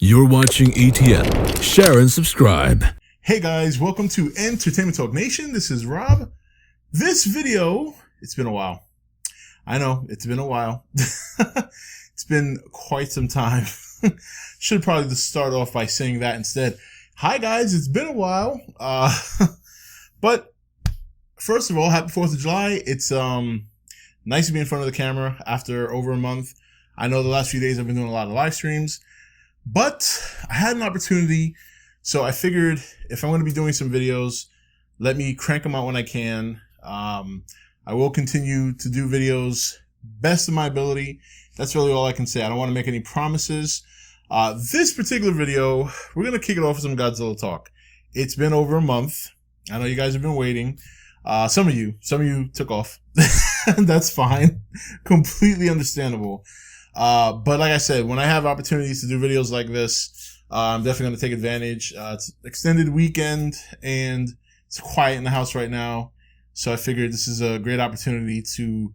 You're watching E.T.N. Share and subscribe. Hey guys, welcome to Entertainment Talk Nation. This is Rob. This video, it's been a while. I know, it's been a while. It's been quite some time. Should probably just start off by saying that instead. Hi guys, it's been a while. But first of all, happy 4th of July. It's nice to be in front of the camera after over a month. I know the last few days I've been doing a lot of live streams, but I had an opportunity, so I figured if I'm going to be doing some videos, let me crank them out when I can. I will continue to do videos best of my ability. That's really all I can say. I don't want to make any promises. This particular video, we're going to kick it off with some Godzilla talk. It's been over a month. I know you guys have been waiting. Some of you took off. That's fine. Completely understandable. But like I said, when I have opportunities to do videos like this, I'm definitely going to take advantage. It's extended weekend and it's quiet in the house right now. So I figured this is a great opportunity to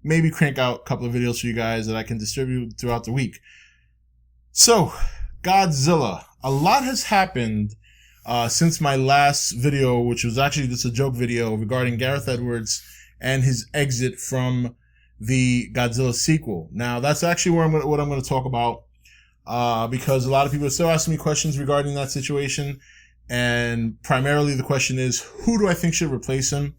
maybe crank out a couple of videos for you guys that I can distribute throughout the week. So, Godzilla. A lot has happened since my last video, which was actually just a joke video regarding Gareth Edwards and his exit from the Godzilla sequel. Now, that's actually what I'm going to talk about because a lot of people are still asking me questions regarding that situation. And primarily the question is, who do I think should replace him?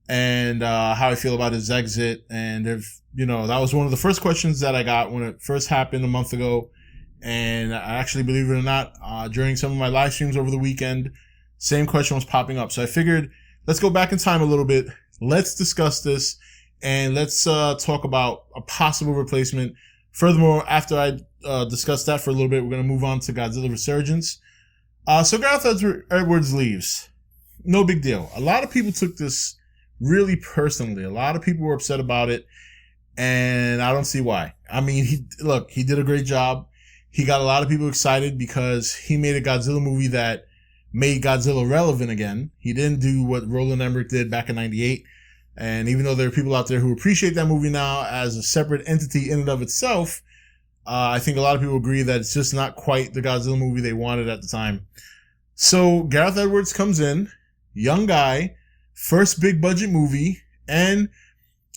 And how I feel about his exit. And if, that was one of the first questions that I got when it first happened a month ago. And I actually, believe it or not, during some of my live streams over the weekend, same question was popping up. So I figured, let's go back in time a little bit. Let's discuss this and let's talk about a possible replacement. Furthermore, after I discuss that for a little bit, we're going to move on to Godzilla Resurgence. So Gareth Edwards leaves. No big deal. A lot of people took this really personally. A lot of people were upset about it, and I don't see why. I mean, he did a great job. He got a lot of people excited because he made a Godzilla movie that made Godzilla relevant again. He didn't do what Roland Emmerich did back in '98. And even though there are people out there who appreciate that movie now as a separate entity in and of itself, I think a lot of people agree that it's just not quite the Godzilla movie they wanted at the time. So Gareth Edwards comes in, young guy, first big budget movie, and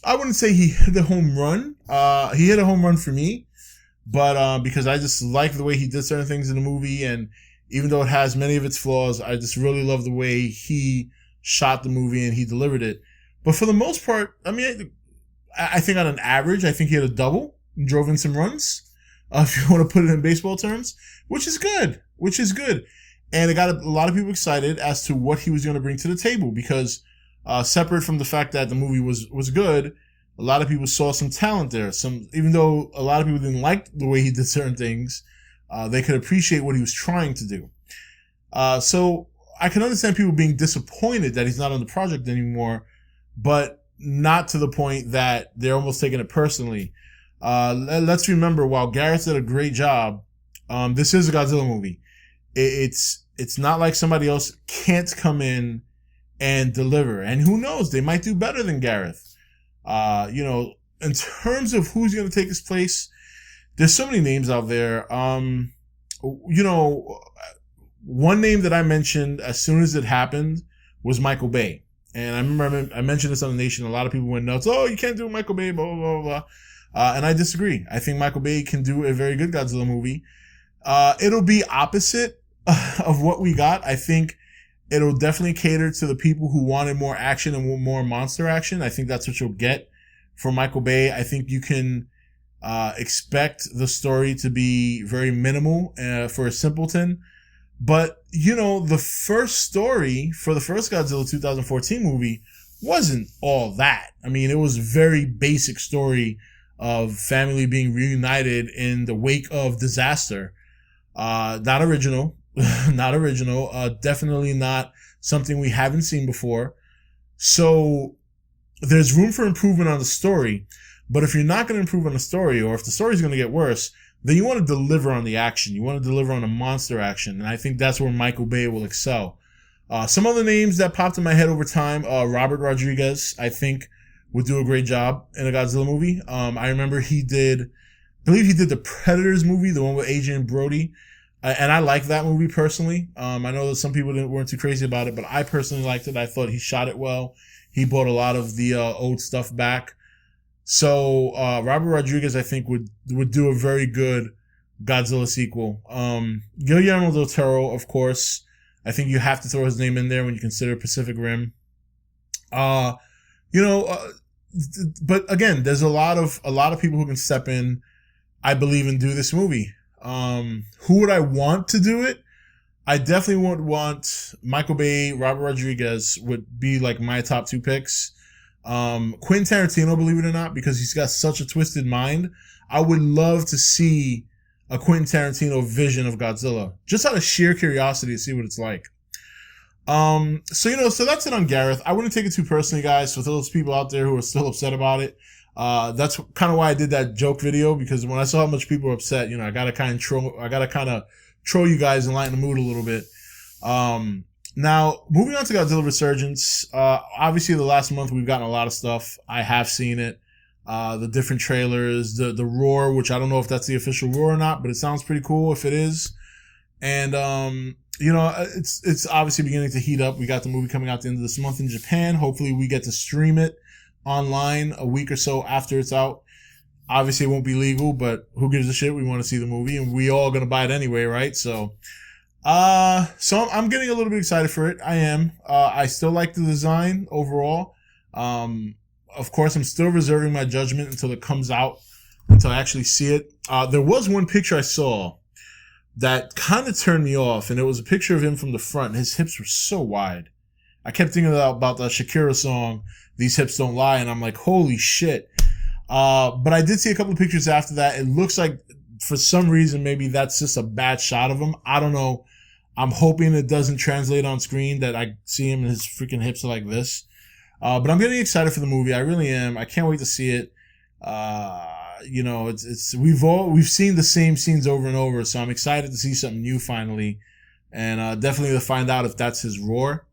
I wouldn't say he hit a home run. He hit a home run for me, but because I just like the way he did certain things in the movie, and even though it has many of its flaws, I just really love the way he shot the movie and he delivered it. But for the most part, I mean, I think on an average, I think he had a double, drove in some runs, if you want to put it in baseball terms, which is good. And it got a lot of people excited as to what he was going to bring to the table because separate from the fact that the movie was good, a lot of people saw some talent there. Even though a lot of people didn't like the way he did certain things, they could appreciate what he was trying to do. So I can understand people being disappointed that he's not on the project anymore, but not to the point that they're almost taking it personally. Let's remember, while Gareth did a great job, this is a Godzilla movie. It's not like somebody else can't come in and deliver. And who knows, they might do better than Gareth. In terms of who's going to take his place, there's so many names out there. One name that I mentioned as soon as it happened was Michael Bay. And I remember I mentioned this on The Nation. A lot of people went nuts. Oh, you can't do Michael Bay, blah, blah, blah, blah. And I disagree. I think Michael Bay can do a very good Godzilla movie. It'll be opposite of what we got. I think it'll definitely cater to the people who wanted more action and more monster action. I think that's what you'll get from Michael Bay. I think you can expect the story to be very minimal for a simpleton. But, the first story for the first Godzilla 2014 movie wasn't all that. I mean, it was a very basic story of family being reunited in the wake of disaster. Not original. Definitely not something we haven't seen before. So there's room for improvement on the story. But if you're not going to improve on the story, or if the story is going to get worse, then you want to deliver on the action. You want to deliver on the monster action. And I think that's where Michael Bay will excel. Some other names that popped in my head over time, Robert Rodriguez, I think, would do a great job in a Godzilla movie. I remember I believe he did the Predators movie, the one with Adrian Brody. And I like that movie personally. I know that some people weren't too crazy about it, but I personally liked it. I thought he shot it well. He brought a lot of the old stuff back. So Robert Rodriguez, I think, would do a very good Godzilla sequel. Guillermo del Toro, of course. I think you have to throw his name in there when you consider Pacific Rim. But again, there's a lot of people who can step in, I believe, and do this movie. Who would I want to do it? I definitely would want Michael Bay. Robert Rodriguez would be like my top 2 picks. Quentin Tarantino, believe it or not, because he's got such a twisted mind. I would love to see a Quentin Tarantino vision of Godzilla, just out of sheer curiosity to see what it's like. So that's it on Gareth. I wouldn't take it too personally, guys. For those people out there who are still upset about it, that's kind of why I did that joke video, because when I saw how much people were upset, I gotta kind of troll you guys and lighten the mood a little bit. Now moving on to Godzilla Resurgence. Obviously the last month we've gotten a lot of stuff. I have seen it. The different trailers, the roar, which I don't know if that's the official roar or not, but it sounds pretty cool if it is. And, it's obviously beginning to heat up. We got the movie coming out the end of this month in Japan. Hopefully we get to stream it online a week or so after it's out. Obviously it won't be legal, but who gives a shit? We want to see the movie and we all gonna buy it anyway, right? So I'm getting a little bit excited for it. I am. I still like the design overall. Of course, I'm still reserving my judgment until it comes out, until I actually see it. There was one picture I saw that kind of turned me off, and it was a picture of him from the front. His hips were so wide. I kept thinking about the Shakira song, These Hips Don't Lie, and I'm like, holy shit. But I did see a couple of pictures after that. It looks like, for some reason, maybe that's just a bad shot of him. I don't know. I'm hoping it doesn't translate on screen, that I see him and his freaking hips are like this. But I'm getting excited for the movie. I really am. I can't wait to see it. We've seen the same scenes over and over, so I'm excited to see something new finally, and definitely to find out if that's his roar.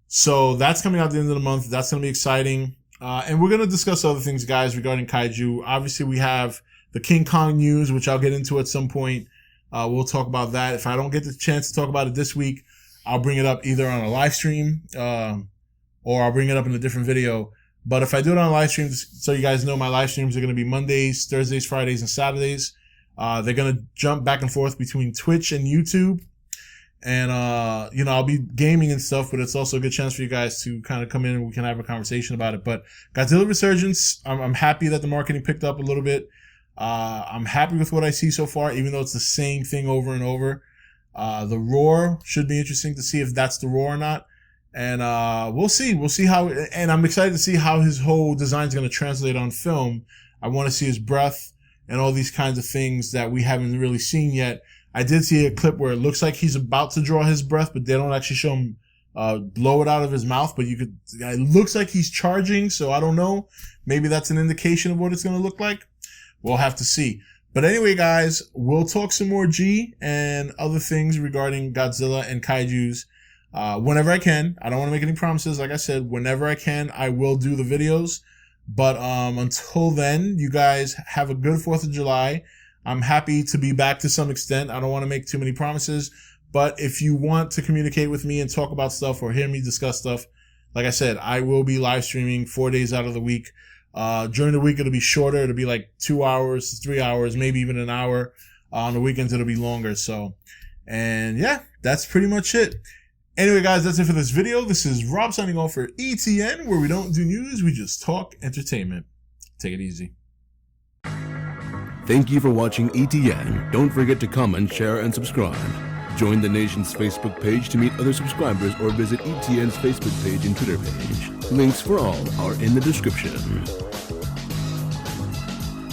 So that's coming out at the end of the month. That's going to be exciting. And we're going to discuss other things, guys, regarding kaiju. Obviously, we have the King Kong news, which I'll get into at some point. We'll talk about that. If I don't get the chance to talk about it this week, I'll bring it up either on a live stream, or I'll bring it up in a different video. But if I do it on live streams, so you guys know, my live streams are going to be Mondays, Thursdays, Fridays, and Saturdays. They're going to jump back and forth between Twitch and YouTube. And, I'll be gaming and stuff, but it's also a good chance for you guys to kind of come in and we can have a conversation about it. But Godzilla Resurgence, I'm happy that the marketing picked up a little bit. I'm happy with what I see so far, even though it's the same thing over and over. The roar should be interesting to see if that's the roar or not. And we'll see. We'll see how, and I'm excited to see how his whole design is going to translate on film. I want to see his breath and all these kinds of things that we haven't really seen yet. I did see a clip where it looks like he's about to draw his breath, but they don't actually show him blow it out of his mouth. But it looks like he's charging, so I don't know. Maybe that's an indication of what it's going to look like. We'll have to see. But anyway, guys, we'll talk some more G and other things regarding Godzilla and kaijus. Whenever I can. I don't want to make any promises. Like I said, whenever I can, I will do the videos. But until then, you guys have a good 4th of July. I'm happy to be back to some extent. I don't want to make too many promises. But if you want to communicate with me and talk about stuff or hear me discuss stuff, like I said, I will be live streaming 4 days out of the week. During the week, it'll be shorter. It'll be like 2 hours, 3 hours, maybe even an hour. On the weekends, it'll be longer. So, and yeah, that's pretty much it. Anyway, guys, that's it for this video. This is Rob signing off for E.T.N, where we don't do news, we just talk entertainment. Take it easy. Thank you for watching E.T.N. Don't forget to comment, share, and subscribe. Join the nation's Facebook page to meet other subscribers or visit E.T.N's Facebook page and Twitter page. Links for all are in the description.